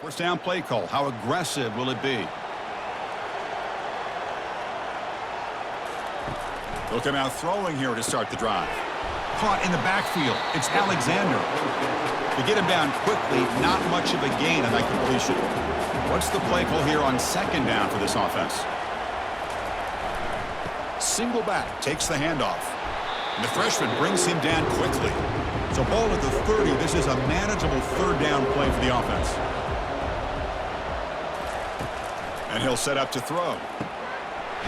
First down play call. How aggressive will it be? Look at out throwing here to start the drive. Caught in the backfield. It's Alexander. To get him down quickly, not much of a gain on that completion. What's the play call here on second down for this offense? Single back takes the handoff. And the freshman brings him down quickly. So ball at the 30. This is a manageable third down play for the offense. And he'll set up to throw.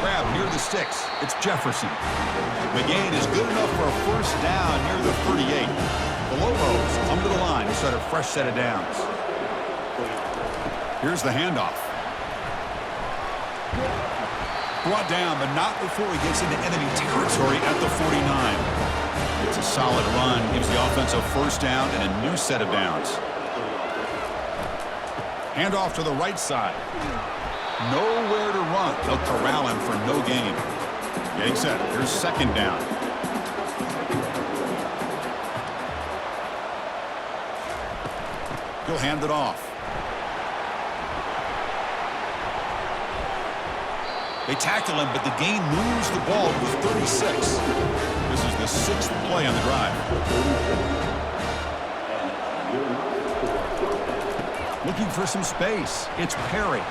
Grab near the sticks. It's Jefferson. The gain is good enough for a first down near the 38. The Lobos come to the line to start a fresh set of downs. Here's the handoff. Brought down, but not before he gets into enemy territory at the 49. It's a solid run. Gives the offense a first down and a new set of downs. Handoff to the right side. Nowhere to run. They'll corral him for no gain. Getting set. Here's second down. He'll hand it off. They tackle him, but the gain moves the ball to the 36. This is the sixth play on the drive. Looking for some space. It's Perry.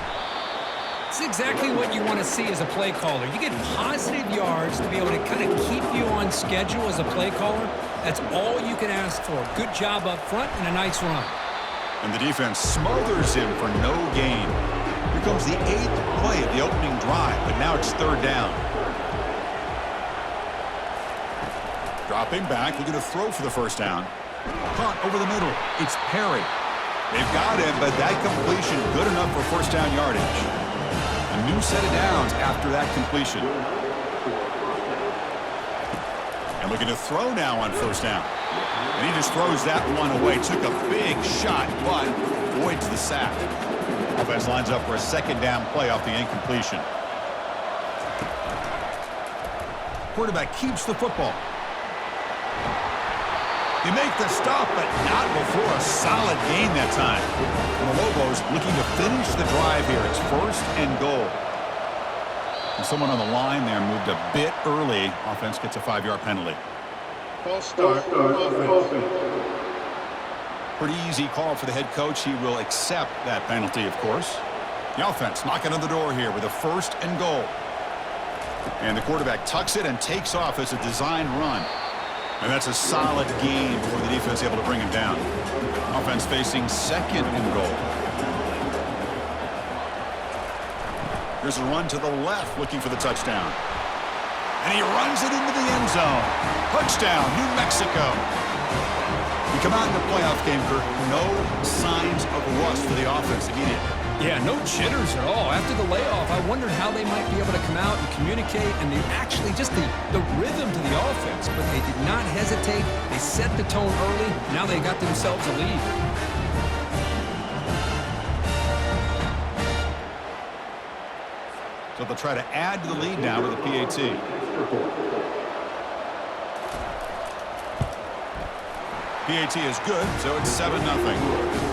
It's exactly what you want to see as a play caller. You get positive yards to be able to kind of keep you on schedule as a play caller. That's all you can ask for. Good job up front and a nice run. And the defense smothers him for no gain. Here comes the 8th play of the opening drive, but now it's third down. Dropping back, looking to throw for the first down. Caught over the middle. It's Perry. They've got him, but that completion good enough for first down yardage. A new set of downs after that completion. And looking to throw now on first down. And he just throws that one away. Took a big shot, but avoids the sack. Offense lines up for a second down play off the incompletion. Quarterback keeps the football. They make the stop, but not before a solid gain that time. And the Lobos looking to finish the drive here. It's first and goal. And someone on the line there moved a bit early. Offense gets a 5-yard penalty. False start. Pretty easy call for the head coach. He will accept that penalty, of course. The offense knocking on the door here with a first and goal. And the quarterback tucks it and takes off as a design run. And that's a solid gain before the defense able to bring him down. Offense facing second and goal. Here's a run to the left looking for the touchdown. And he runs it into the end zone. Touchdown, New Mexico. We come out in the playoff game, Kurt. No signs of rust for the offense immediately. Yeah, no jitters at all. After the layoff, I wondered how they might be able to come out and communicate, and they actually just the rhythm to the offense, but they did not hesitate. They set the tone early. Now they got themselves a lead. So they'll try to add to the lead now with a PAT. PAT is good, so it's 7-0.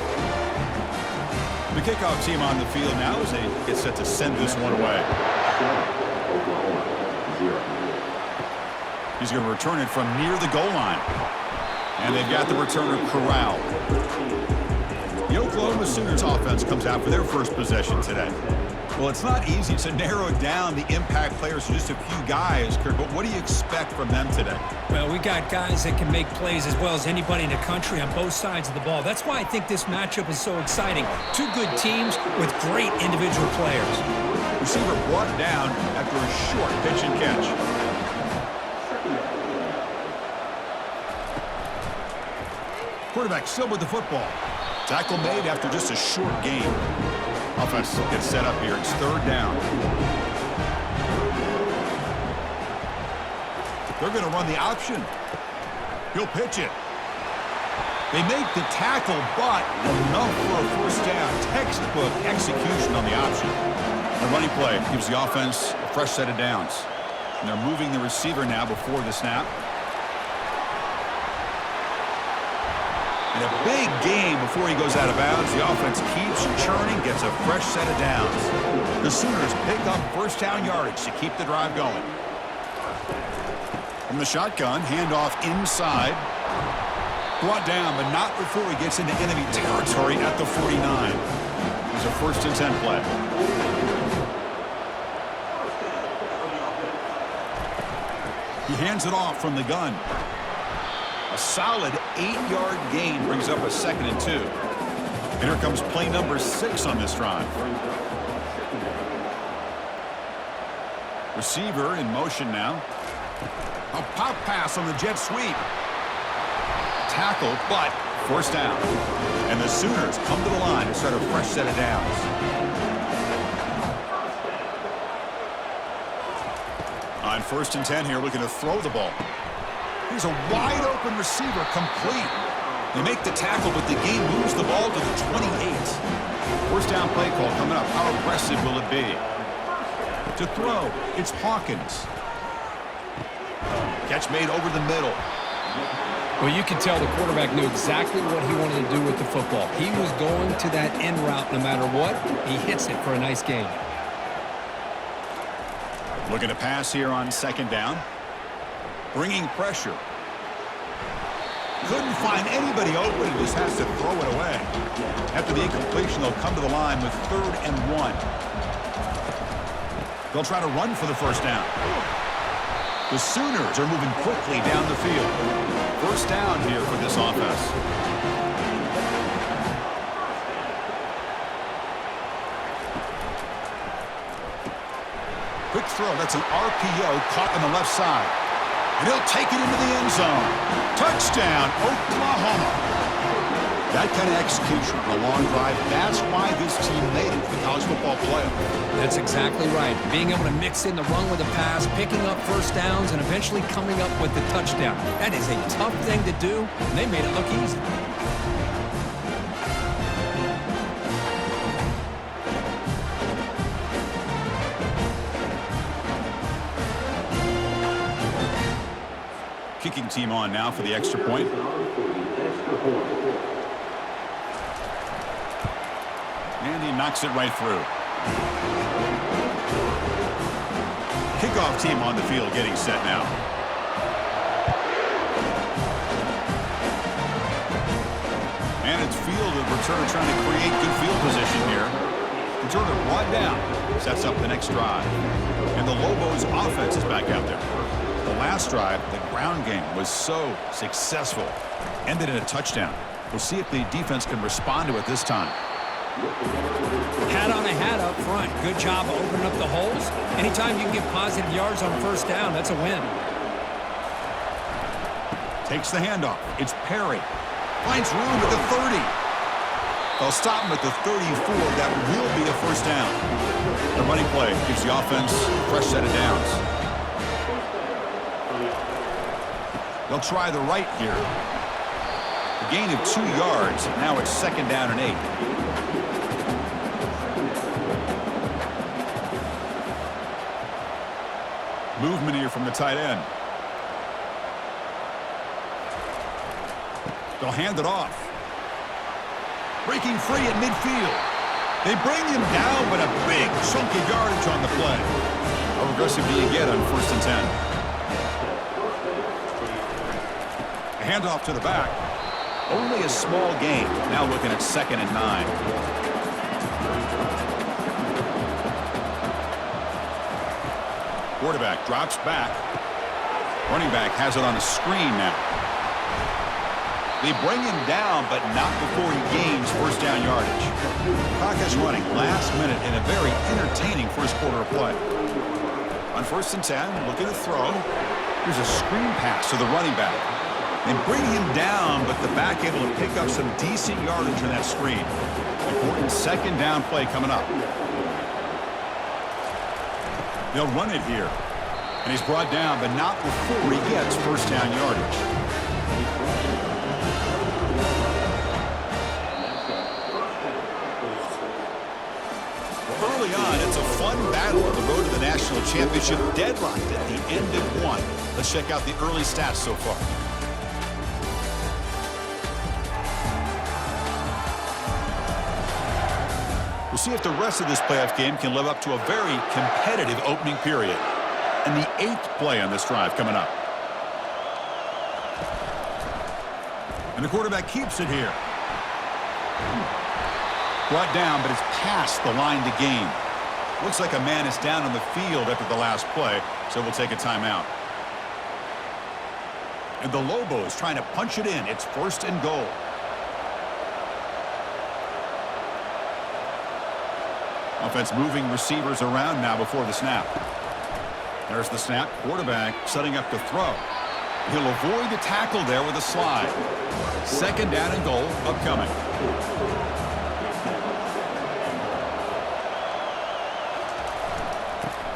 The kickoff team on the field now as they get set to send this one away. He's going to return it from near the goal line. And they've got the returner corralled. The Oklahoma Sooners offense comes out for their first possession today. Well, it's not easy to narrow down the impact players to just a few guys, Kurt, but what do you expect from them today? Well, we got guys that can make plays as well as anybody in the country on both sides of the ball. That's why I think this matchup is so exciting. Two good teams with great individual players. Receiver brought down after a short pitch and catch. Quarterback still with the football. Tackle made after just a short gain. Offense gets set up here. It's third down. They're going to run the option. He'll pitch it. They make the tackle, but enough for a first down. Textbook execution on the option. The running play gives the offense a fresh set of downs. And they're moving the receiver now before the snap. And a big game before he goes out of bounds. The offense keeps churning, gets a fresh set of downs. The Sooners pick up first down yardage to keep the drive going. From the shotgun, handoff inside. Brought down, but not before he gets into enemy territory at the 49. It's a 1st and 10 play. He hands it off from the gun. A solid 8-yard gain brings up a 2nd and 2. And here comes play number 6 on this drive. Receiver in motion now. A pop pass on the jet sweep. Tackle, but forced down. And the Sooners come to the line to start a fresh set of downs. On 1st and 10 here, looking to throw the ball. Here's a wide-open receiver, complete. They make the tackle, but the game moves the ball to the 28. First down play call coming up. How aggressive will it be? To throw, it's Hawkins. Catch made over the middle. Well, you can tell the quarterback knew exactly what he wanted to do with the football. He was going to that end route no matter what. He hits it for a nice gain. Looking to pass here on 2nd down. Bringing pressure. Couldn't find anybody open and just has to throw it away. After the incompletion, they'll come to the line with 3rd and 1. They'll try to run for the first down. The Sooners are moving quickly down the field. First down here for this offense. Quick throw. That's an RPO caught on the left side. And he'll take it into the end zone. Touchdown, Oklahoma. That kind of execution for a long drive, that's why this team made it to the college football playoff. That's exactly right. Being able to mix in the run with the pass, picking up first downs, and eventually coming up with the touchdown. That is a tough thing to do, and they made it look easy. Kicking team on now for the extra point. And he knocks it right through. Kickoff team on the field getting set now. And it's fielded return trying to create good field position here. Returner brought down. Sets up the next drive. And the Lobos offense is back out there. The last drive, the ground game was so successful. Ended in a touchdown. We'll see if the defense can respond to it this time. Hat on a hat up front. Good job of opening up the holes. Anytime you can get positive yards on first down, that's a win. Takes the handoff. It's Perry. Finds room at the 30. They'll stop him at the 34. That will be a first down. The running play gives the offense a fresh set of downs. They'll try the right here. A gain of 2 yards. Now it's 2nd down and 8. Movement here from the tight end. They'll hand it off. Breaking free at midfield. They bring him down, but a big chunk of yardage on the play. How aggressive do you get on 1st and 10? A handoff to the back. Only a small gain. Now looking at 2nd and 9. Quarterback drops back. Running back has it on a screen now. They bring him down, but not before he gains first down yardage. Clock is running last minute in a very entertaining first quarter of play. On 1st and 10, looking to throw. Here's a screen pass to the running back. They bring him down, but the back able to pick up some decent yardage on that screen. Important 2nd down play coming up. They'll run it here. And he's brought down, but not before he gets first down yardage. Early on, it's a fun battle on the road to the national championship, deadlocked at the end of 1. Let's check out the early stats so far. see if the rest of this playoff game can live up to a very competitive opening period. And the 8th play on this drive coming up. And the quarterback keeps it here. Brought down, but it's past the line to gain. Looks like a man is down on the field after the last play, so we'll take a timeout. And the Lobos trying to punch it in. It's 1st and goal. Offense moving receivers around now before the snap. There's the snap. Quarterback setting up to throw. He'll avoid the tackle there with a slide. 2nd down and goal upcoming.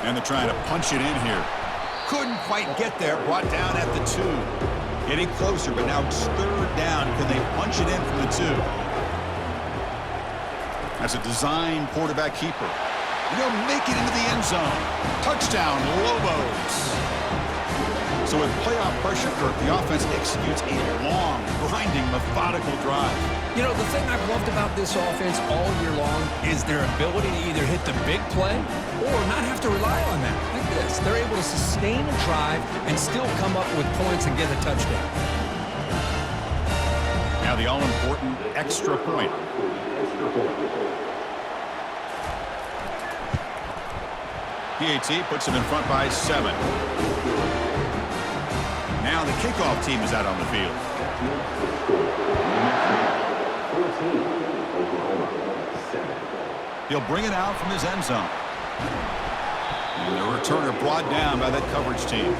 And they're trying to punch it in here. Couldn't quite get there. Brought down at the 2. Getting closer, but now it's 3rd down. Can they punch it in from the 2? That's a design quarterback keeper. And they'll make it into the end zone. Touchdown, Lobos. So with playoff pressure, Kirk, the offense executes a long, grinding, methodical drive. You know, the thing I've loved about this offense all year long is their ability to either hit the big play or not have to rely on that. Like this. They're able to sustain a drive and still come up with points and get a touchdown. Now the all-important extra point. PAT puts him in front by 7. Now the kickoff team is out on the field. He'll bring it out from his end zone. And the returner brought down by that coverage team.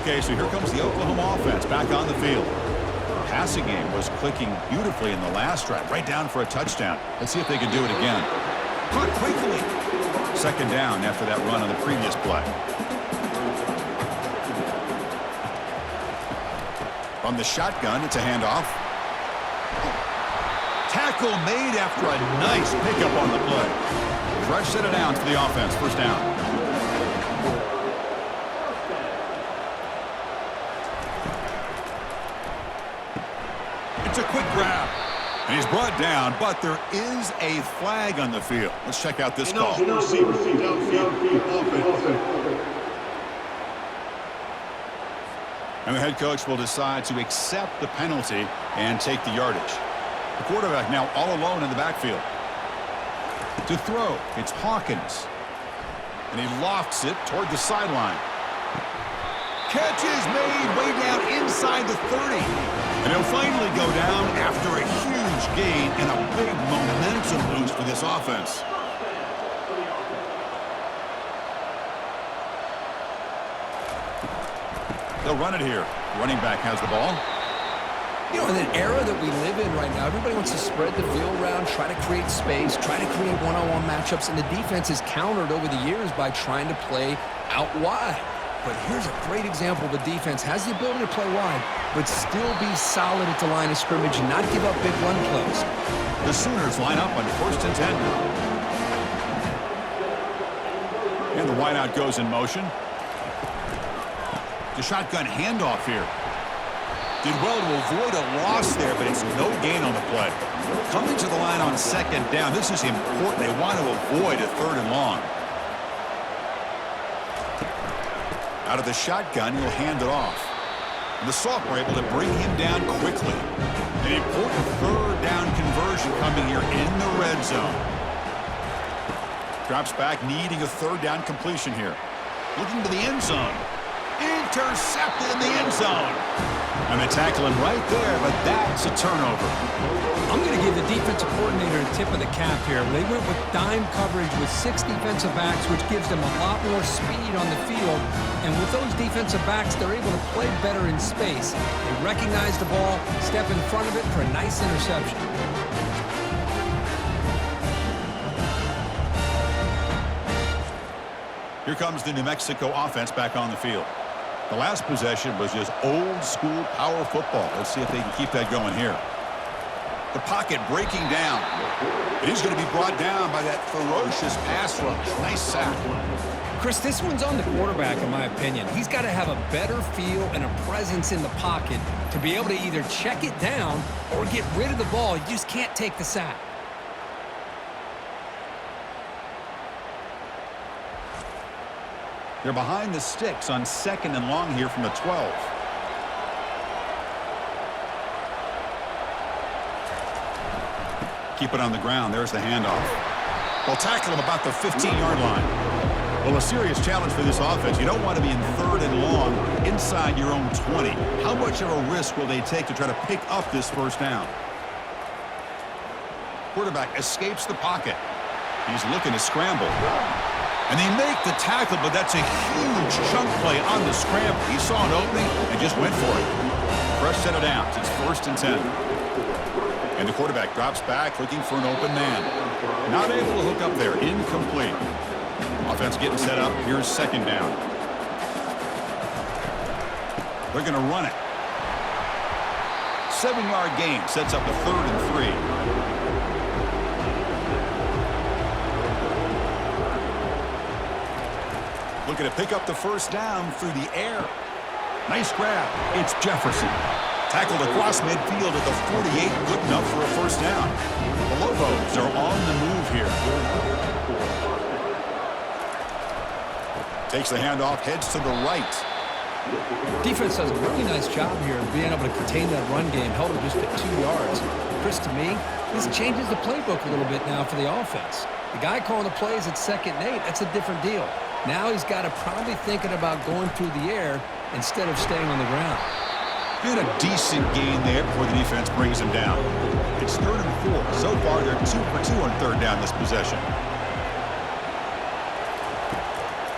Okay, so here comes the Oklahoma offense back on the field. The passing game was clicking beautifully in the last drive, right down for a touchdown. Let's see if they can do it again. Caught quickly. 2nd down after that run on the previous play. On the shotgun, it's a handoff. Tackle made after a nice pickup on the play. Fresh set of downs for the offense. 1st down. It's a quick grab. And he's brought down, but there is a flag on the field. Let's check out this call. And the head coach will decide to accept the penalty and take the yardage. The quarterback now all alone in the backfield. To throw, it's Hawkins. And he lofts it toward the sideline. Catch is made way down inside the 30. And he'll finally go down after a huge gain and a big momentum boost for this offense. They'll run it here. Running back has the ball. You know, in an era that we live in right now, everybody wants to spread the field around, try to create space, try to create one-on-one matchups, and the defense is countered over the years by trying to play out wide. But here's a great example of a defense has the ability to play wide, but still be solid at the line of scrimmage and not give up big run plays. The Sooners line up on 1st and 10 now. And the wideout goes in motion. The shotgun handoff here. Did well to avoid a loss there, but it's no gain on the play. Coming to the line on 2nd down. This is important. They want to avoid a 3rd and long. Out of the shotgun, he'll hand it off. And the sophomore able to bring him down quickly. An important 3rd down conversion coming here in the red zone. Drops back, needing a 3rd down completion here. Looking to the end zone. Intercepted in the end zone. And they tackle him right there, but that's a turnover. I'm going to give the defensive coordinator a tip of the cap here. They went with dime coverage with 6 defensive backs, which gives them a lot more speed on the field. And with those defensive backs, they're able to play better in space. They recognize the ball, step in front of it for a nice interception. Here comes the New Mexico offense back on the field. The last possession was just old-school power football. Let's see if they can keep that going here. The pocket breaking down. It is going to be brought down by that ferocious pass rush. Nice sack. Chris, this one's on the quarterback, in my opinion. He's got to have a better feel and a presence in the pocket to be able to either check it down or get rid of the ball. You just can't take the sack. They're behind the sticks on 2nd and long here from the 12. Keep it on the ground. There's the handoff. They'll tackle him about the 15-yard line. Well, a serious challenge for this offense. You don't want to be in 3rd and long inside your own 20. How much of a risk will they take to try to pick up this first down? Quarterback escapes the pocket. He's looking to scramble. And they make the tackle, but that's a huge chunk play on the scramble. He saw an opening and just went for it. Fresh set of downs. It's 1st and 10. And the quarterback drops back looking for an open man. Not able to hook up there. Incomplete. Offense getting set up. Here's 2nd down. They're going to run it. 7-yard gain sets up a 3rd and 3. Looking to pick up the first down through the air. Nice grab. It's Jefferson. Tackled across midfield at the 48. Good enough for a first down. The Lobos are on the move here. Takes the handoff, heads to the right. Defense does a really nice job here of being able to contain that run game. Held it just at 2 yards. Chris, to me, this changes the playbook a little bit now for the offense. The guy calling the plays at 2nd and 8, that's a different deal. Now he's got to probably thinking about going through the air instead of staying on the ground. And a decent gain there before the defense brings him down. It's 3rd and 4. So far, they're 2 for 2 on 3rd down this possession.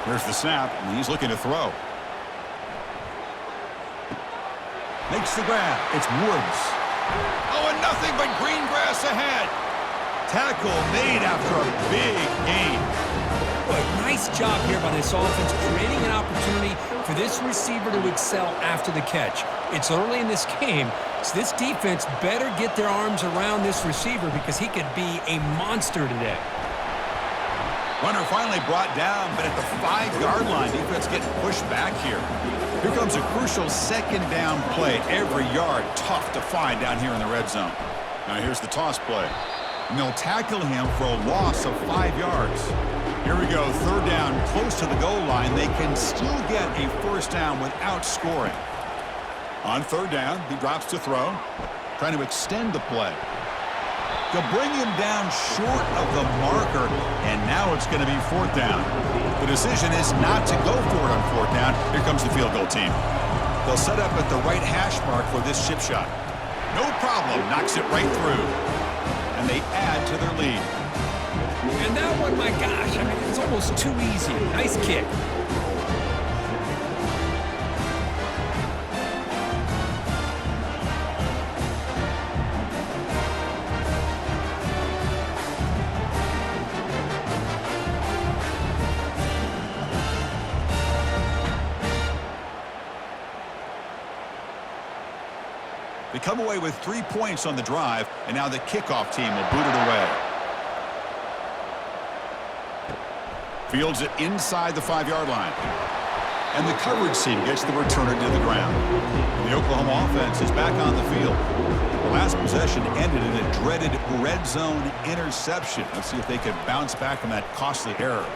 Here's the snap, and he's looking to throw. Makes the grab. It's Woods. Oh, and nothing but green grass ahead. Tackle made after a big gain. Boy, nice job here by this offense, creating an opportunity for this receiver to excel after the catch. It's early in this game, so this defense better get their arms around this receiver because he could be a monster today. Runner finally brought down, but at the 5-yard line, defense getting pushed back here. Here comes a crucial 2nd down play. Every yard tough to find down here in the red zone. Now here's the toss play. And they'll tackle him for a loss of 5 yards. Here we go, 3rd down, close to the goal line. They can still get a first down without scoring. On 3rd down, he drops to throw, trying to extend the play. They'll bring him down short of the marker, and now it's going to be 4th down. The decision is not to go for it on 4th down. Here comes the field goal team. They'll set up at the right hash mark for this chip shot. No problem, knocks it right through. And they add to their lead. And that one, my gosh, I mean, it's almost too easy. Nice kick. They come away with 3 points on the drive, and now the kickoff team will boot it away. Fields it inside the 5-yard line. And the coverage team gets the returner to the ground. And the Oklahoma offense is back on the field. The last possession ended in a dreaded red zone interception. Let's see if they can bounce back from that costly error.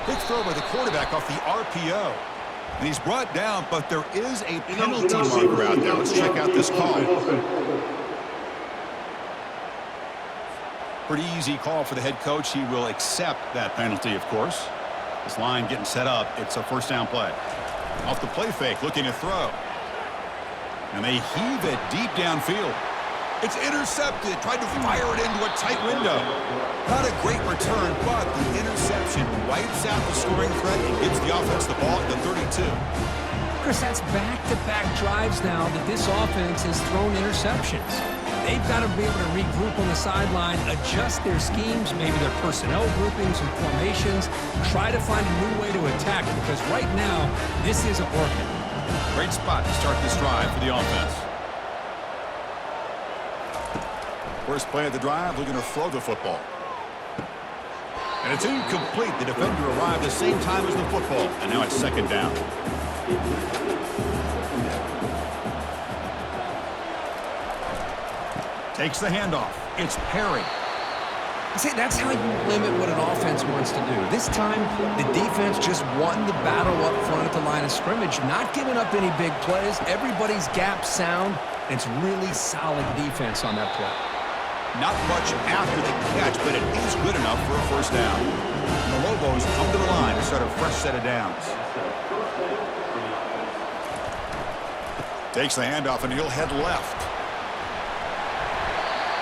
Quick throw by the quarterback off the RPO. And he's brought down, but there is a penalty marker out there. Let's check out this call. Pretty easy call for the head coach. He will accept that penalty, of course. This line getting set up. It's a first down play. Off the play fake, looking to throw. And they heave it deep downfield. It's intercepted. Tried to fire it into a tight window. Not a great return, but the interception wipes out the scoring threat and gives the offense the ball at the 32. Chris, that's back-to-back drives now that this offense has thrown interceptions. They've got to be able to regroup on the sideline, adjust their schemes, maybe their personnel groupings and formations, try to find a new way to attack because right now, this isn't working. Great spot to start this drive for the offense. First play of the drive, looking to throw the football. And it's incomplete. The defender arrived the same time as the football, and now it's second down. Takes the handoff. It's Perry. See, that's how you limit what an offense wants to do. This time, the defense just won the battle up front at the line of scrimmage, not giving up any big plays. Everybody's gap sound. It's really solid defense on that play. Not much after the catch, but it is good enough for a first down. And the Lobos come to the line to start a fresh set of downs. Takes the handoff, and he'll head left.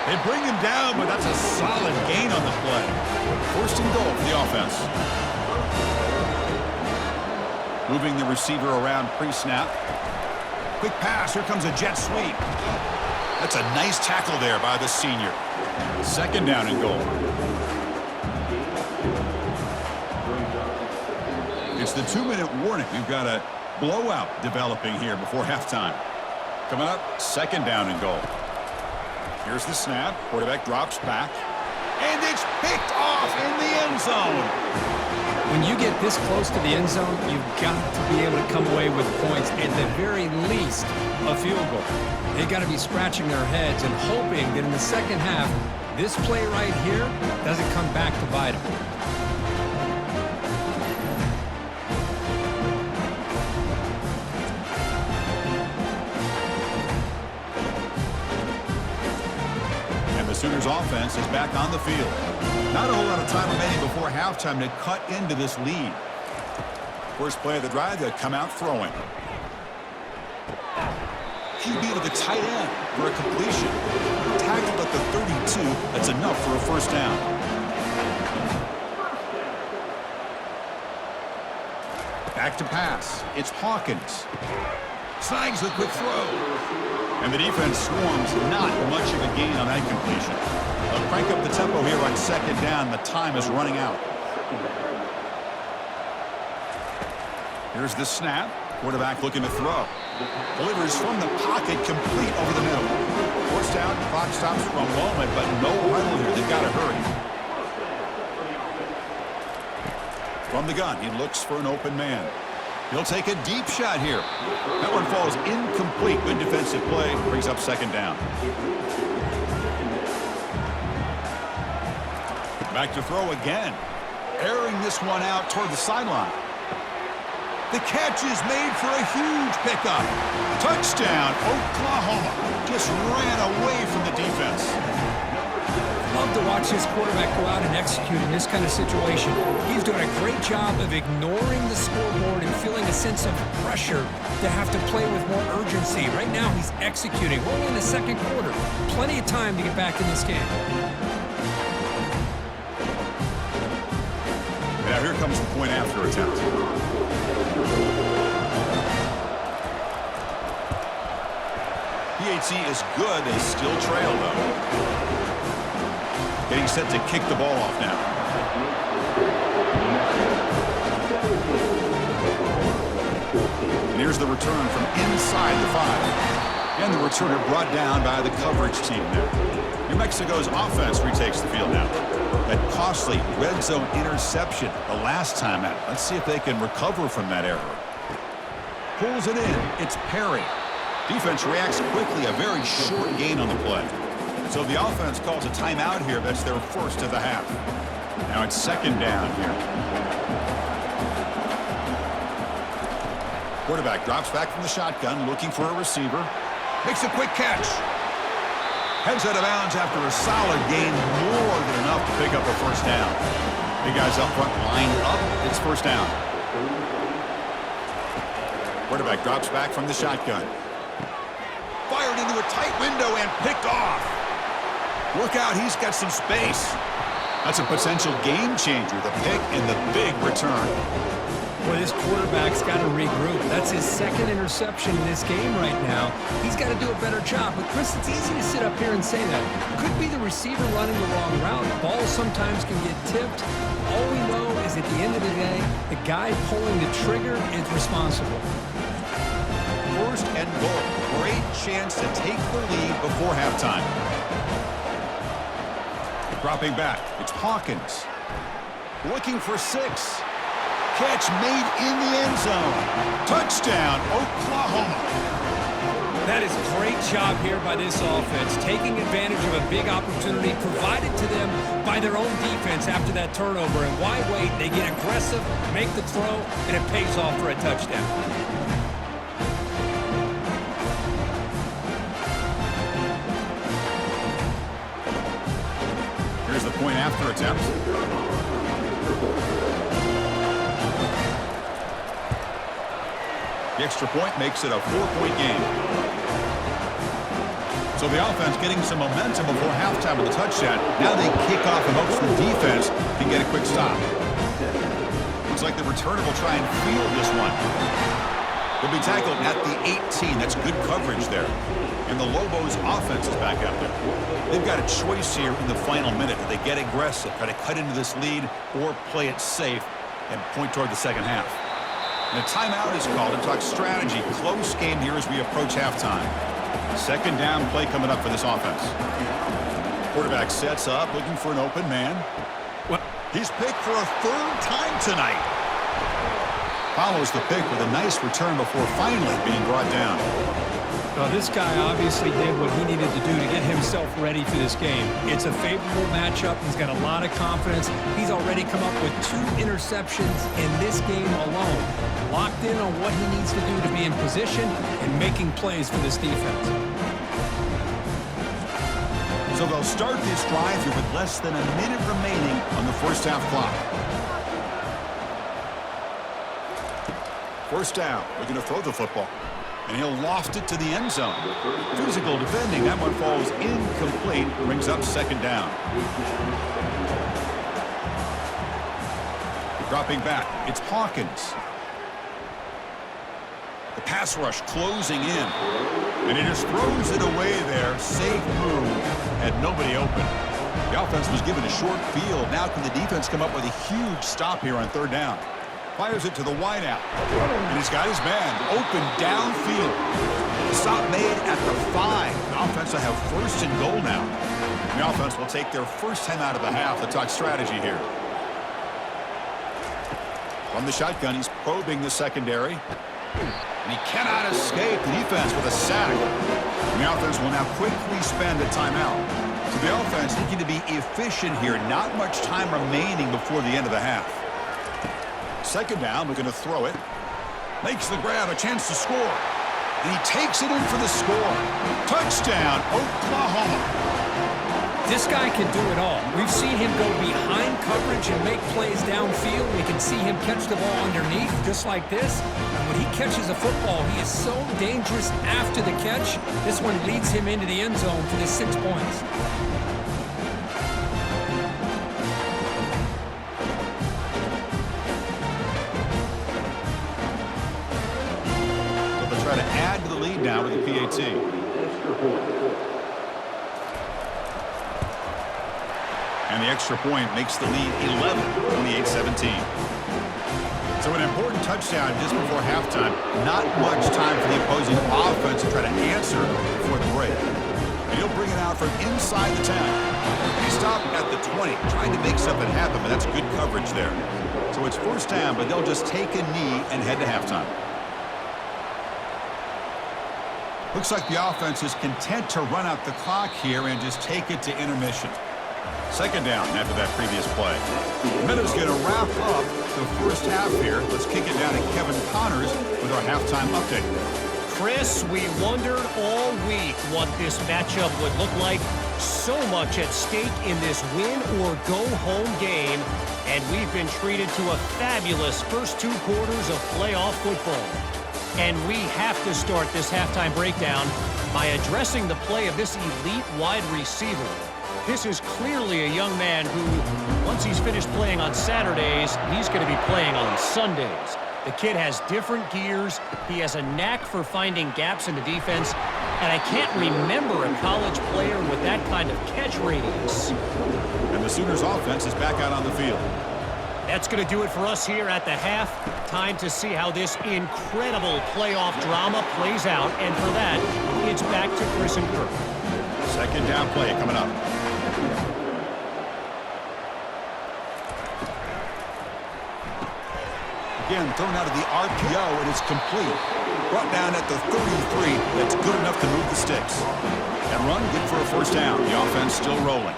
They bring him down, but that's a solid gain on the play. First and goal for the offense. Moving the receiver around pre-snap. Quick pass. Here comes a jet sweep. That's a nice tackle there by the senior. Second down and goal. It's the 2-minute warning. We've got a blowout developing here before halftime. Coming up, second down and goal. Here's the snap. Quarterback drops back. And it's picked off in the end zone. When you get this close to the end zone, you've got to be able to come away with points, at the very least, a field goal. They've got to be scratching their heads and hoping that in the second half, this play right here doesn't come back to bite them. Sooners offense is back on the field. Not a whole lot of time remaining before halftime to cut into this lead. First play of the drive, they come out throwing. QB to the tight end for a completion. Tackled at the 32. That's enough for a first down. Back to pass. It's Hawkins. Snags the quick throw. And the defense swarms, not much of a gain on that completion. They'll crank up the tempo here on second down. The time is running out. Here's the snap. Quarterback looking to throw. Delivers from the pocket, complete over the middle. Forced out, clock stops for a moment, but no huddle here. They've got to hurry. From the gun, he looks for an open man. He'll take a deep shot here. That one falls incomplete. Good defensive play. Brings up second down. Back to throw again. Airing this one out toward the sideline. The catch is made for a huge pickup. Touchdown, Oklahoma. Just ran away from the defense. Love to watch this quarterback go out and execute in this kind of situation. He's doing a great job of ignoring the scoreboard and feeling a sense of pressure to have to play with more urgency. Right now, he's executing. We're only in the second quarter. Plenty of time to get back in this game. Now here comes the point after attempt. PAT is good. They still trail, though. Getting set to kick the ball off now. And here's the return from inside the 5. And the returner brought down by the coverage team there. New Mexico's offense retakes the field now. That costly red zone interception the last time out. Let's see if they can recover from that error. Pulls it in. It's Perry. Defense reacts quickly. A very short gain on the play. So the offense calls a timeout here. That's their first of the half. Now it's second down here. Quarterback drops back from the shotgun, looking for a receiver. Makes a quick catch. Heads out of bounds after a solid gain, more than enough to pick up a first down. Big guys up front lined up. It's first down. Quarterback drops back from the shotgun. Fired into a tight window and picked off. Look out, he's got some space. That's a potential game changer, the pick and the big return. Boy, this quarterback's got to regroup. That's his second interception in this game right now. He's got to do a better job. But, Chris, it's easy to sit up here and say that. Could be the receiver running the wrong route. Balls sometimes can get tipped. All we know is at the end of the day, the guy pulling the trigger is responsible. First and goal. Great chance to take the lead before halftime. Dropping back, it's Hawkins. Looking for 6. Catch made in the end zone. Touchdown, Oklahoma. That is a great job here by this offense, taking advantage of a big opportunity provided to them by their own defense after that turnover. And why wait? They get aggressive, make the throw, and it pays off for a touchdown. Here's the point after attempt. The extra point makes it a 4-point game. So the offense getting some momentum before halftime with a touchdown. Now they kick off and hopes the defense can get a quick stop. Looks like the returner will try and field this one. They'll be tackled at the 18. That's good coverage there. And the Lobos offense is back out there. They've got a choice here in the final minute. Do they get aggressive, try to cut into this lead, or play it safe and point toward the second half? And a timeout is called to talk strategy. Close game here as we approach halftime. Second down play coming up for this offense. Quarterback sets up, looking for an open man. Well, he's picked for a third time tonight. Follows the pick with a nice return before finally being brought down. Well, this guy obviously did what he needed to do to get himself ready for this game. It's a favorable matchup. He's got a lot of confidence. He's already come up with 2 interceptions in this game alone. Locked in on what he needs to do to be in position and making plays for this defense. So they'll start this drive here with less than a minute remaining on the first half clock. First down, looking to throw the football. And he'll loft it to the end zone. Physical defending. That one falls incomplete. Brings up second down. Dropping back. It's Hawkins. The pass rush closing in. And he just throws it away there. Safe move. Had nobody open. The offense was given a short field. Now can the defense come up with a huge stop here on third down? Fires it to the wideout. And he's got his man open downfield. Stop made at the 5. The offense will have first and goal now. The offense will take their first 10 out of the half. Let's talk strategy here. From the shotgun, he's probing the secondary. And he cannot escape the defense with a sack. And the offense will now quickly spend a timeout. So the offense looking to be efficient here. Not much time remaining before the end of the half. Second down, looking to throw it. Makes the grab, a chance to score. And he takes it in for the score. Touchdown, Oklahoma. This guy can do it all. We've seen him go behind coverage and make plays downfield. We can see him catch the ball underneath, just like this. And when he catches a football, he is so dangerous after the catch. This one leads him into the end zone for the 6 points. Try to add to the lead now with the PAT. And the extra point makes the lead 11, 28-17. So an important touchdown just before halftime. Not much time for the opposing offense to try to answer before the break. And he'll bring it out from inside the 10. And he stopped at the 20, trying to make something happen, but that's good coverage there. So it's first down, but they'll just take a knee and head to halftime. Looks like the offense is content to run out the clock here and just take it to intermission. Second down after that previous play. Meadows going to wrap up the first half here. Let's kick it down to Kevin Connors with our halftime update. Chris, we wondered all week what this matchup would look like. So much at stake in this win-or-go-home game, and we've been treated to a fabulous first 2 quarters of playoff football. And we have to start this halftime breakdown by addressing the play of this elite wide receiver. This is clearly a young man who, once he's finished playing on Saturdays, he's going to be playing on Sundays. The kid has different gears. He has a knack for finding gaps in the defense. And I can't remember a college player with that kind of catch radius. And the Sooners offense is back out on the field. That's going to do it for us here at the half. Time to see how this incredible playoff drama plays out. And for that, it's back to Chris and Kirk. Second down play coming up. Again, thrown out of the RPO, and it's complete. Brought down at the 33. That's good enough to move the sticks. And run, good for a first down. The offense still rolling.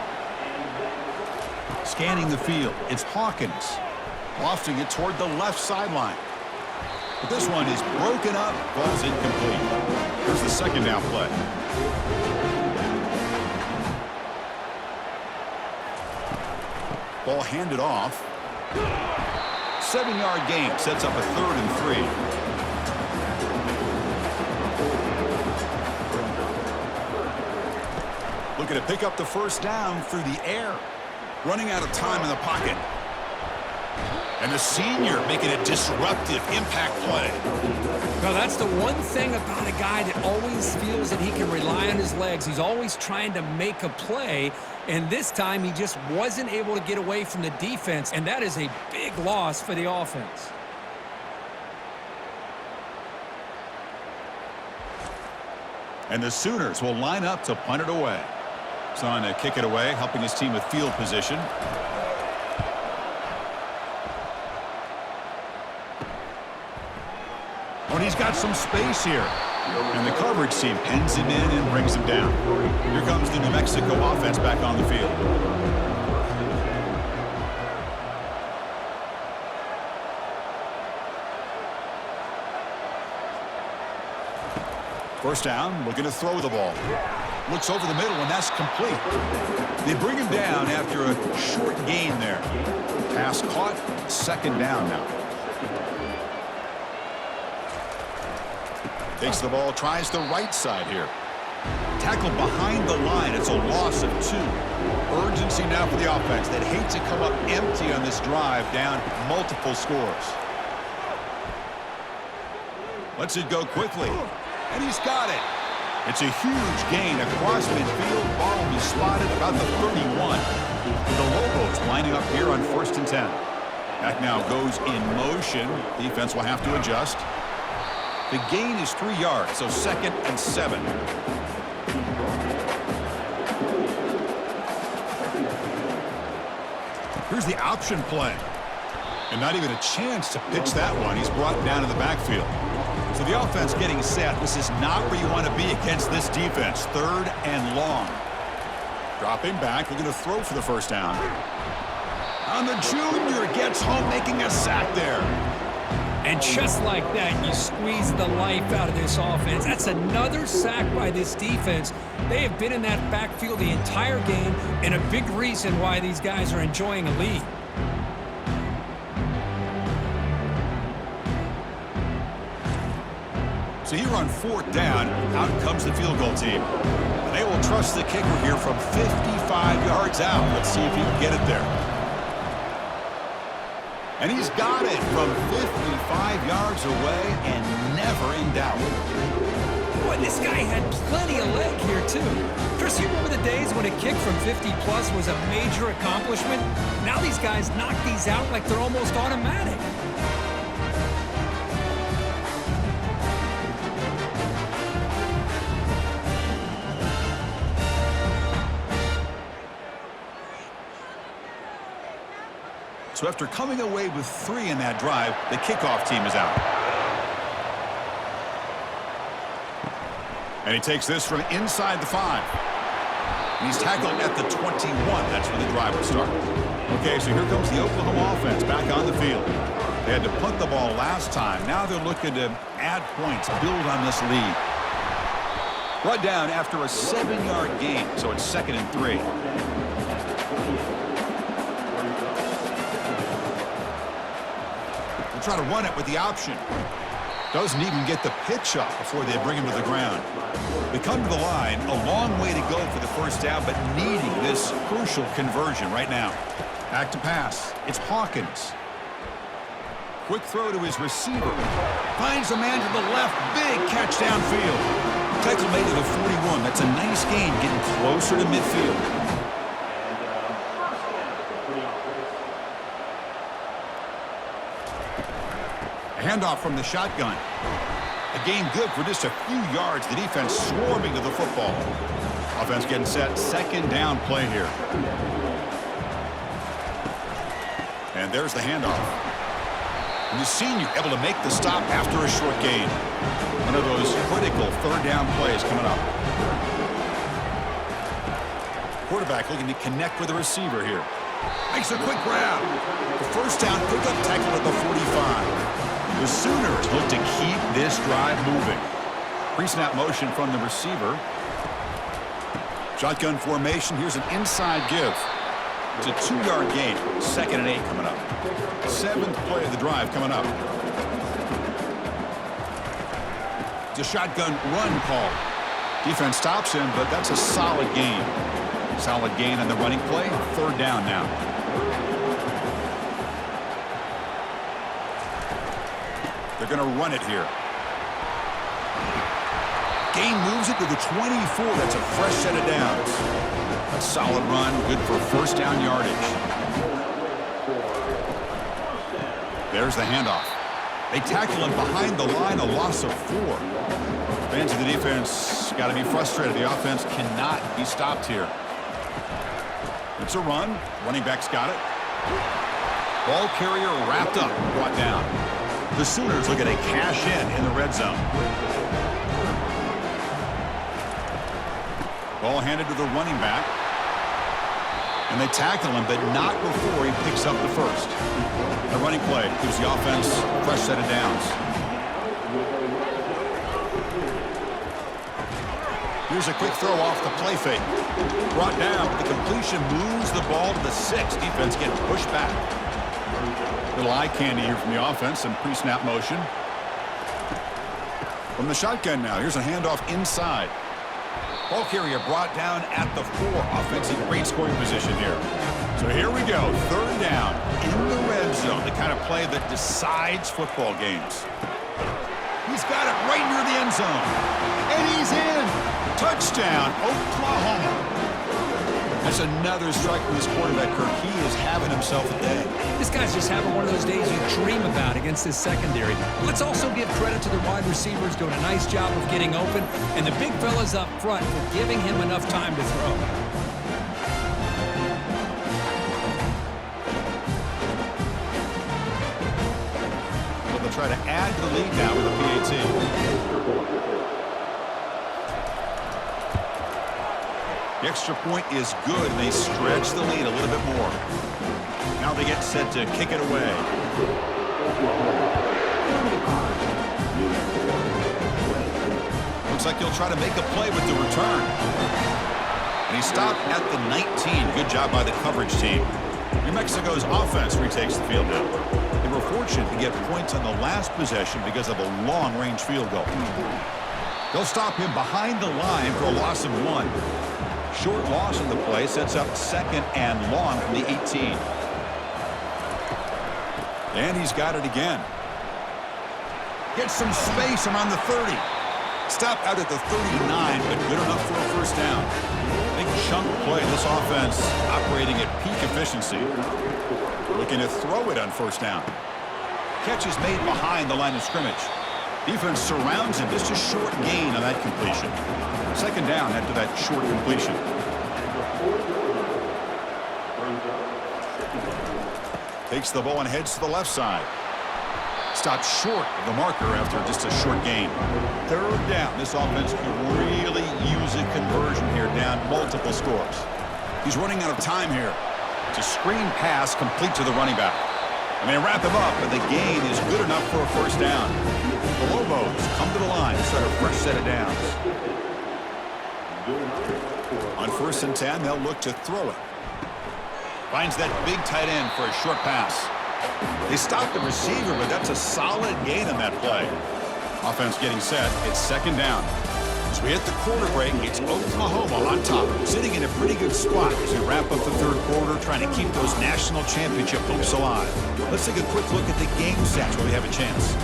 Scanning the field, it's Hawkins. Lofting it toward the left sideline. But this one is broken up, ball's incomplete. Here's the second down play. Ball handed off. 7-yard gain sets up a 3rd and 3. Looking to pick up the first down through the air. Running out of time in the pocket. And the senior making a disruptive impact play. Now, that's the one thing about a guy that always feels that he can rely on his legs. He's always trying to make a play, and this time he just wasn't able to get away from the defense, and that is a big loss for the offense. And the Sooners will line up to punt it away. Son to kick it away, helping his team with field position. Oh, and he's got some space here. And the coverage team pins him in and brings him down. Here comes the New Mexico offense back on the field. First down, looking to throw the ball. Looks over the middle, and that's complete. They bring him down after a short gain there. Pass caught, second down now. Takes the ball, tries the right side here. Tackled behind the line. It's a loss of 2. Urgency now for the offense that hates to come up empty on this drive, down multiple scores. Lets it go quickly. And he's got it. It's a huge gain across midfield. Ball will be spotted about the 31. The Lobos lining up here on 1st and 10. Back now goes in motion. Defense will have to adjust. The gain is 3 yards, so 2nd and 7. Here's the option play. And not even a chance to pitch that one. He's brought down in the backfield. So the offense getting set. This is not where you want to be against this defense. 3rd and long. Dropping back, looking to throw for the first down. And the junior gets home, making a sack there. And just like that, you squeeze the life out of this offense. That's another sack by this defense. They have been in that backfield the entire game, and a big reason why these guys are enjoying a lead. So here on 4th down, out comes the field goal team. And they will trust the kicker here from 55 yards out. Let's see if he can get it there. And he's got it from 55 yards away and never in doubt. Boy, this guy had plenty of leg here, too. Chris, you remember the days when a kick from 50-plus was a major accomplishment? Now these guys knock these out like they're almost automatic. So after coming away with 3 in that drive, the kickoff team is out. And he takes this from inside the 5. And he's tackled at the 21. That's where the drive will start. Okay, so here comes the Oklahoma offense back on the field. They had to punt the ball last time. Now they're looking to add points, build on this lead. Brought down after a 7-yard gain, so it's 2nd and 3. Try to run it with the option. Doesn't even get the pitch up before they bring him to the ground. They come to the line, a long way to go for the first down, but needing this crucial conversion right now. Back to pass. It's Hawkins. Quick throw to his receiver. Finds a man to the left. Big catch downfield. Tackle made to the 41. That's a nice gain, getting closer to midfield. Handoff from the shotgun. A gain good for just a few yards. The defense swarming to the football. Offense getting set. 2nd down play here. And there's the handoff. And the senior able to make the stop after a short gain. One of those critical third down plays coming up. Quarterback looking to connect with the receiver here. Makes a quick grab. The first down pickup tackle at the 45. The Sooners look to keep this drive moving. Pre-snap motion from the receiver. Shotgun formation. Here's an inside give. It's a 2-yard gain. 2nd and 8 coming up. 7th play of the drive coming up. It's a shotgun run call. Defense stops him, but that's a solid gain. Solid gain on the running play. 3rd down now. They're going to run it here. Gain moves it to the 24. That's a fresh set of downs. A solid run, good for 1st down yardage. There's the handoff. They tackle him behind the line, a loss of 4. Fans of the defense got to be frustrated. The offense cannot be stopped here. It's a run. Running back's got it. Ball carrier wrapped up, brought down. The Sooners look at a cash in the red zone. Ball handed to the running back. And they tackle him, but not before he picks up the first. The running play gives the offense a fresh set of downs. Here's a quick throw off the play fake. Brought down, but the completion moves the ball to the 6. Defense getting pushed back. Little eye candy here from the offense and pre-snap motion. From the shotgun now, here's a handoff inside. Ball carrier brought down at the 4. Offensive great scoring position here. So here we go. 3rd down in the red zone. The kind of play that decides football games. He's got it right near the end zone. And he's in. Touchdown, Oklahoma. That's another strike from this quarterback, Kirk. He is having himself a day. This guy's just having one of those days you dream about against his secondary. Let's also give credit to the wide receivers doing a nice job of getting open, and the big fellas up front for giving him enough time to throw. So they'll try to add to the lead now with a PAT. The extra point is good, and they stretch the lead a little bit more. Now they get set to kick it away. Looks like he'll try to make a play with the return. And he stopped at the 19. Good job by the coverage team. New Mexico's offense retakes the field now. They were fortunate to get points on the last possession because of a long-range field goal. They'll stop him behind the line for a loss of 1. Short loss in the play sets up 2nd and long from the 18. And he's got it again. Gets some space around the 30. Stop out at the 39, but good enough for a 1st down. Big chunk play. This offense operating at peak efficiency. Looking to throw it on 1st down. Catch is made behind the line of scrimmage. Defense surrounds him. Just a short gain on that completion. 2nd down after that short completion. Takes the ball and heads to the left side. Stopped short of the marker after just a short gain. 3rd down. This offense could really use a conversion here, down multiple scores. He's running out of time here. It's a screen pass complete to the running back. And they wrap him up, but the gain is good enough for a 1st down. The Lobos come to the line to start a fresh set of downs. On 1st and 10, they'll look to throw it. Finds that big tight end for a short pass. They stop the receiver, but that's a solid gain on that play. Offense getting set. It's 2nd down. As we hit the quarter break, it's Oklahoma on top, sitting in a pretty good spot as we wrap up the 3rd quarter, trying to keep those national championship hopes alive. Let's take a quick look at the game stats while we have a chance.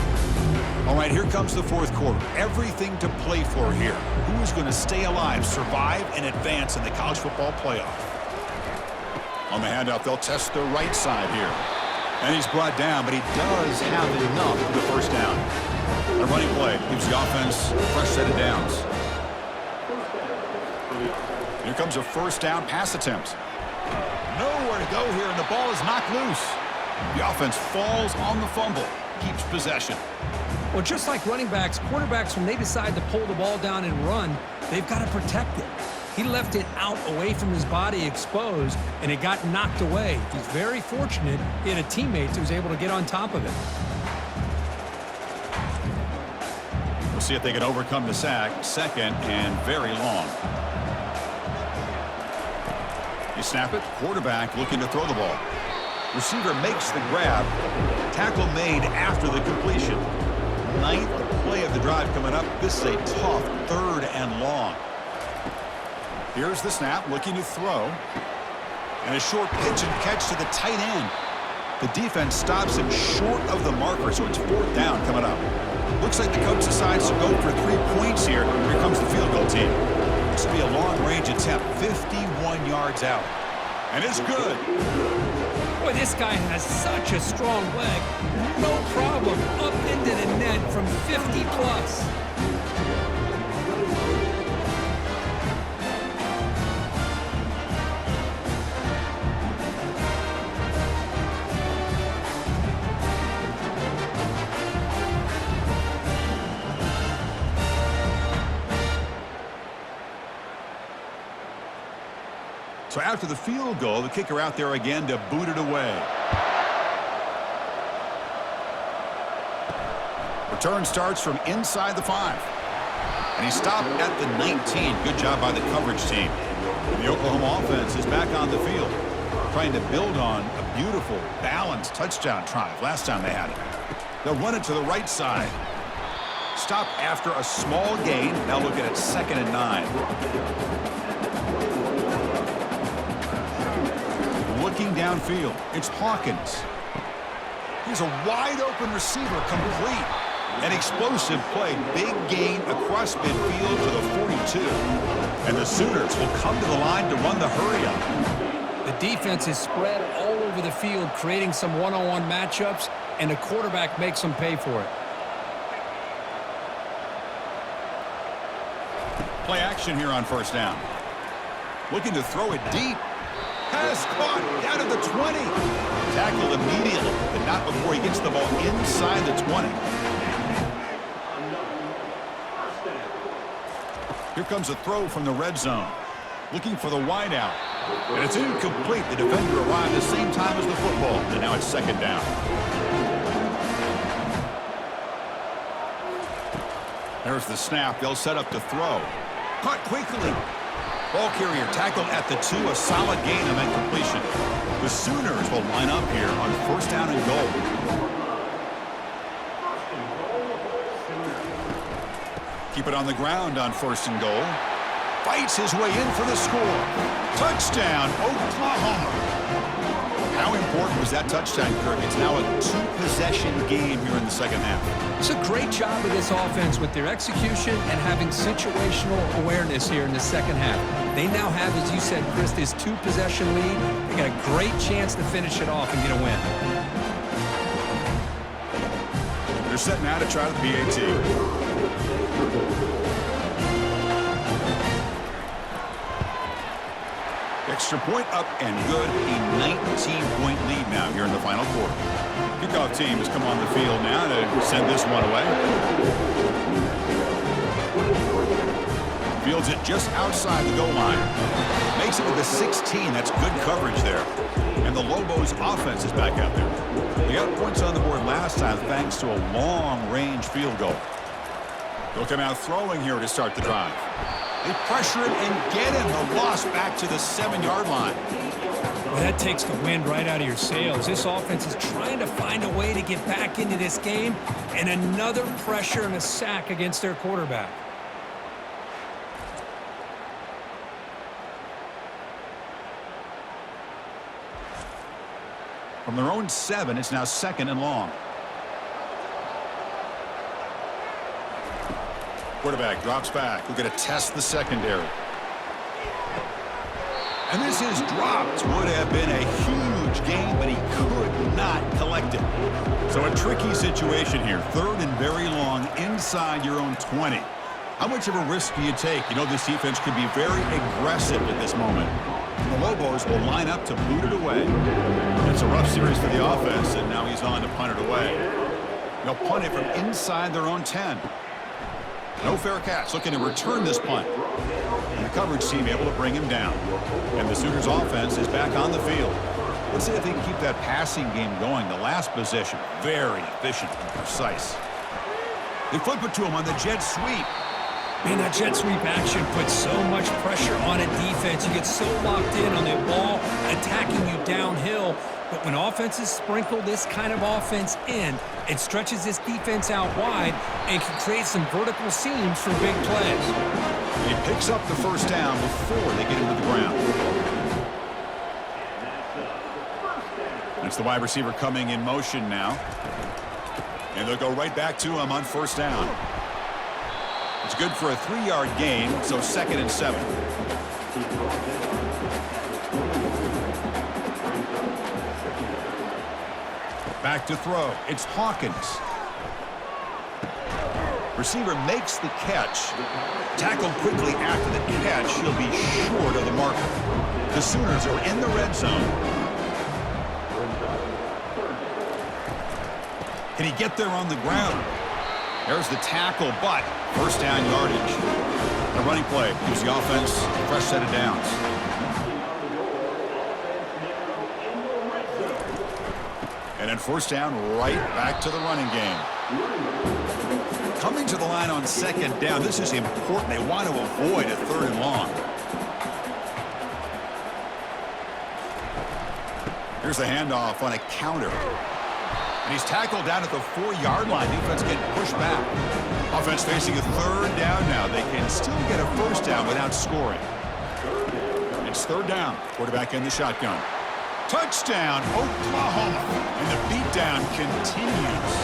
All right, here comes the 4th quarter. Everything to play for here. Who is going to stay alive, survive, and advance in the college football playoff? On the handoff, they'll test the right side here. And he's brought down, but he does have enough for the 1st down. A running play gives the offense a fresh set of downs. Here comes a 1st down pass attempt. Nowhere to go here, and the ball is knocked loose. The offense falls on the fumble, keeps possession. Well, just like running backs, quarterbacks, when they decide to pull the ball down and run, they've got to protect it. He left it out away from his body exposed, and it got knocked away. He's very fortunate he had a teammate who was able to get on top of it. We'll see if they can overcome the sack. Second and very long. You snap it. Quarterback looking to throw the ball. Receiver makes the grab. Tackle made after the completion. Ninth play of the drive coming up. This is a tough third and long. Here's the snap, looking to throw. And a short pitch and catch to the tight end. The defense stops him short of the marker, so it's fourth down coming up. Looks like the coach decides to go for 3 points here. Here comes the field goal team. This will be a long-range attempt, 51 yards out. And it's good. Boy, this guy has such a strong leg. No problem up into the net from 50 plus. So after the field goal, the kicker out there again to boot it away. Return starts from inside the 5. And he stopped at the 19. Good job by the coverage team. And the Oklahoma offense is back on the field, trying to build on a beautiful, balanced touchdown drive last time they had it. They'll run it to the right side. Stop after a small gain. Now looking at 2nd and 9. Looking downfield, it's Hawkins. Here's a wide-open receiver, complete. An explosive play, big gain across midfield to the 42. And the Sooners will come to the line to run the hurry-up. The defense is spread all over the field, creating some one-on-one matchups, and the quarterback makes them pay for it. Play action here on first down. Looking to throw it deep. Pass caught down at the 20. Tackled immediately, but not before he gets the ball inside the 20. Here comes a throw from the red zone. Looking for the wideout. And it's incomplete. The defender arrived the same time as the football, and now it's 2nd down. There's the snap. They'll set up to throw. Caught quickly. Ball carrier tackled at the 2, a solid gain on that completion. The Sooners will line up here on first down and goal. Keep it on the ground on 1st and goal. Fights his way in for the score. Touchdown, Oklahoma. How important was that touchdown, Kirk? It's now a 2-possession game here in the 2nd half. It's a great job of this offense with their execution and having situational awareness here in the 2nd half. They now have, as you said, Chris, this 2-possession lead. They got a great chance to finish it off and get a win. They're set now to try the PAT. Extra point up and good. A 19-point lead now here in the final quarter. Kickoff team has come on the field now to send this one away. Fields it just outside the goal line. Makes it to the 16. That's good coverage there. And the Lobos offense is back out there. They got points on the board last time thanks to a long-range field goal. They'll come out throwing here to start the drive. They pressure it and get him. The loss back to the 7-yard line. Well, that takes the wind right out of your sails. This offense is trying to find a way to get back into this game, and another pressure and a sack against their quarterback. From their own 7, it's now 2nd and long. Quarterback drops back. We're going to test the secondary. And this is dropped. Would have been a huge gain, but he could not collect it. So a tricky situation here. 3rd and very long inside your own 20. How much of a risk do you take? You know this defense could be very aggressive at this moment. The Lobos will line up to boot it away. It's a rough series for the offense, and now he's on to punt it away. They'll punt it from inside their own 10. No fair catch, looking to return this punt. And the coverage team able to bring him down. And the Sooners offense is back on the field. Let's see if they can keep that passing game going. The last possession, very efficient and precise. They flip it to him on the jet sweep. Man, that jet sweep action puts so much pressure on a defense. You get so locked in on the ball attacking you downhill. But when offenses sprinkle this kind of offense in, it stretches this defense out wide and can create some vertical seams for big plays. He picks up the first down before they get into the ground. It's the wide receiver coming in motion now. And they'll go right back to him on first down. It's good for a 3-yard gain, so 2nd and 7. Back to throw. It's Hawkins. Receiver makes the catch. Tackled quickly after the catch. He'll be short of the marker. The Sooners are in the red zone. Can he get there on the ground? There's the tackle, but first down yardage. The running play gives the offense a fresh set of downs. And then first down, right back to the running game. Coming to the line on 2nd down. This is important. They want to avoid a 3rd and long. Here's the handoff on a counter. And he's tackled down at the 4-yard line. Defense getting pushed back. Offense facing a 3rd down now. They can still get a first down without scoring. It's 3rd down. Quarterback in the shotgun. Touchdown, Oklahoma. And the beatdown continues.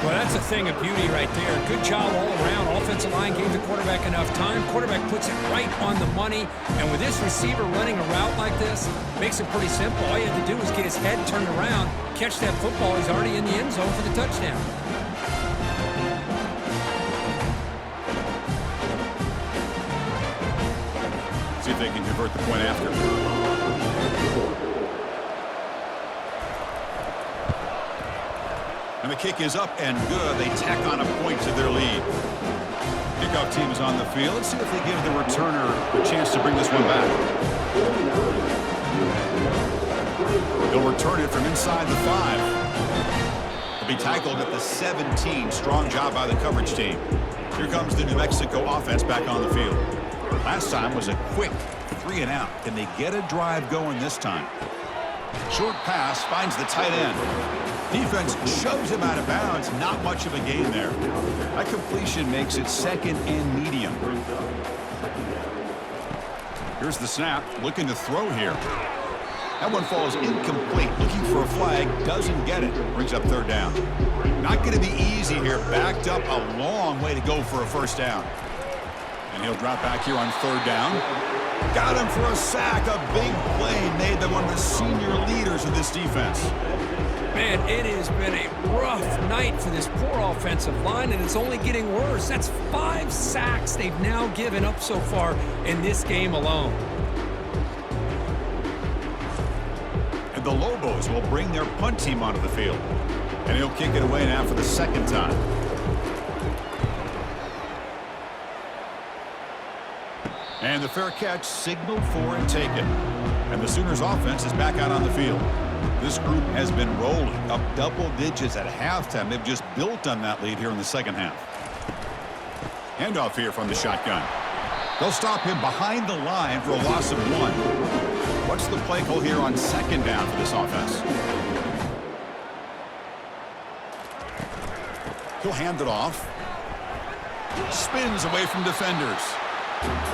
Well, that's a thing of beauty right there. Good job all around. Offensive line gave the quarterback enough time. Quarterback puts it right on the money. And with this receiver running a route like this, makes it pretty simple. All you had to do was get his head turned around, catch that football. He's already in the end zone for the touchdown. See if they can convert the point after. And the kick is up and good. They tack on a point to their lead. Kickoff team is on the field. Let's see if they give the returner a chance to bring this one back. They'll return it from inside the 5. They'll be tackled at the 17. Strong job by the coverage team. Here comes the New Mexico offense back on the field. Last time was a quick 3 and out. Can they get a drive going this time? Short pass finds the tight end. Defense shoves him out of bounds. Not much of a gain there. That completion makes it 2nd and medium. Here's the snap. Looking to throw here. That one falls incomplete. Looking for a flag. Doesn't get it. Brings up 3rd down. Not going to be easy here. Backed up a long way to go for a first down. And he'll drop back here on 3rd down. Got him for a sack. A big play made them one of the senior leaders of this defense. Man, it has been a rough night for this poor offensive line, and it's only getting worse. That's 5 sacks they've now given up so far in this game alone. And the Lobos will bring their punt team onto the field. And he'll kick it away now for the 2nd time. And the fair catch signaled for and taken. And the Sooners offense is back out on the field. This group has been rolling up double digits at halftime. They've just built on that lead here in the 2nd half. Handoff here from the shotgun. They'll stop him behind the line for a loss of 1. What's the play call here on 2nd down for this offense? He'll hand it off. Spins away from defenders.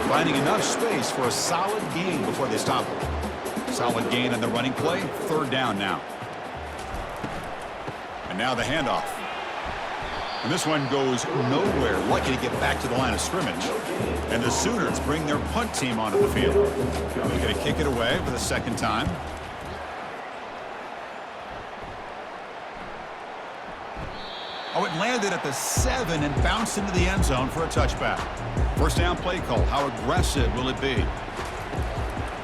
Finding enough space for a solid gain before they stop him. Solid gain on the running play. 3rd down now. And now the handoff. And this one goes nowhere. Lucky to get back to the line of scrimmage. And the Sooners bring their punt team onto the field. They're going to kick it away for the 2nd time. Oh, it landed at the 7 and bounced into the end zone for a touchback. First down play call. How aggressive will it be?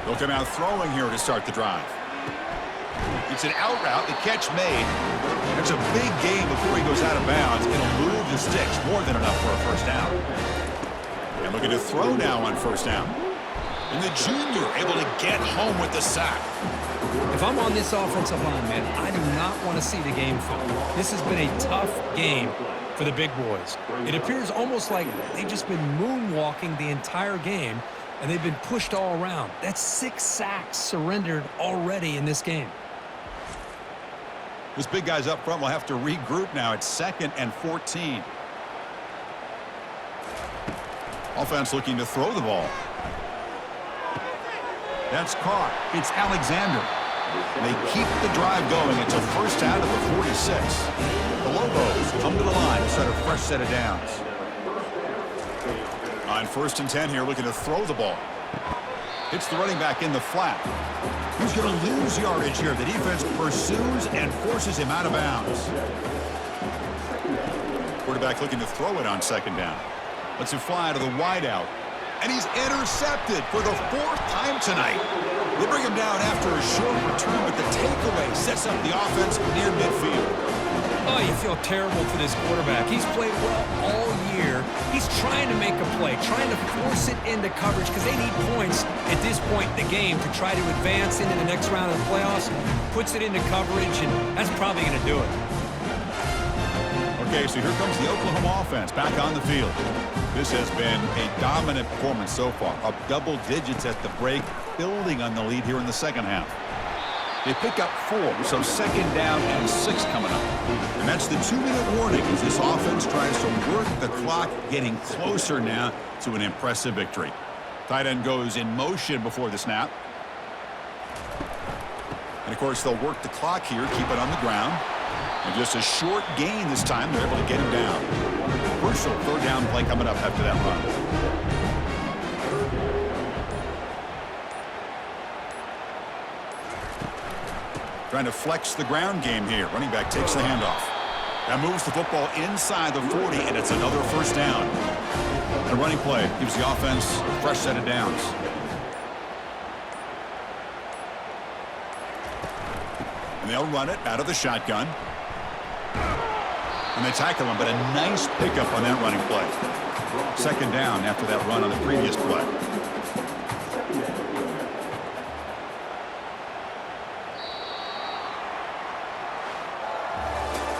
They'll come out throwing here to start the drive. It's an out route. The catch made. It's a big gain before he goes out of bounds. It'll move the sticks. More than enough for a first down. And looking to throw now on first down. And the junior able to get home with the sack. If I'm on this offensive line, man, I do not want to see the game film. This has been a tough game for the big boys. It appears almost like they've just been moonwalking the entire game, and they've been pushed all around. That's 6 sacks surrendered already in this game. This big guy's up front will have to regroup now. It's 2nd and 14. Offense looking to throw the ball. That's caught. It's Alexander. They keep the drive going. It's a first out of the 46. The Lobos come to the line to start a fresh set of downs. On 1st and 10 here, looking to throw the ball. It's the running back in the flat. He's going to lose yardage here. The defense pursues and forces him out of bounds. Quarterback looking to throw it on 2nd down. Lets it fly to the wideout. And he's intercepted for the 4th time tonight. They bring him down after a short return, but the takeaway sets up the offense near midfield. Oh, you feel terrible for this quarterback. He's played well all year. He's trying to make a play, trying to force it into coverage because they need points at this point in the game to try to advance into the next round of the playoffs. Puts it into coverage, and that's probably going to do it. Okay, so here comes the Oklahoma offense back on the field. This has been a dominant performance so far, up double digits at the break, building on the lead here in the second half. They pick up 4, so 2nd down and 6 coming up. And that's the 2-minute warning as this offense tries to work the clock, getting closer now to an impressive victory. Tight end goes in motion before the snap. And, of course, they'll work the clock here, keep it on the ground. And just a short gain this time, they're able to get him down. Crucial 3rd down play coming up after that run. Trying to flex the ground game here. Running back takes the handoff. That moves the football inside the 40, and it's another first down. The running play gives the offense a fresh set of downs. And they'll run it out of the shotgun. And they tackle him, but a nice pickup on that running play. 2nd down after that run on the previous play.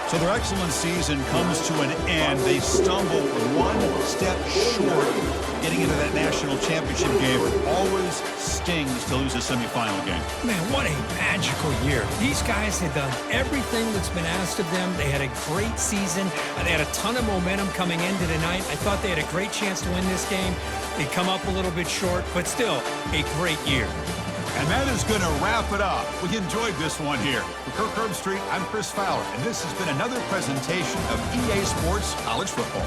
So their excellent season comes to an end. They stumble 1 step short of getting into that national championship game. Always stings to lose a semifinal game. Man, what a magical year. These guys had done everything that's been asked of them. They had a great season. They had a ton of momentum coming into tonight. I thought they had a great chance to win this game. They come up a little bit short, but still a great year. And that is going to wrap it up. We enjoyed this one here. For Kirk Herbstreit, I'm Chris Fowler, and this has been another presentation of EA Sports College Football.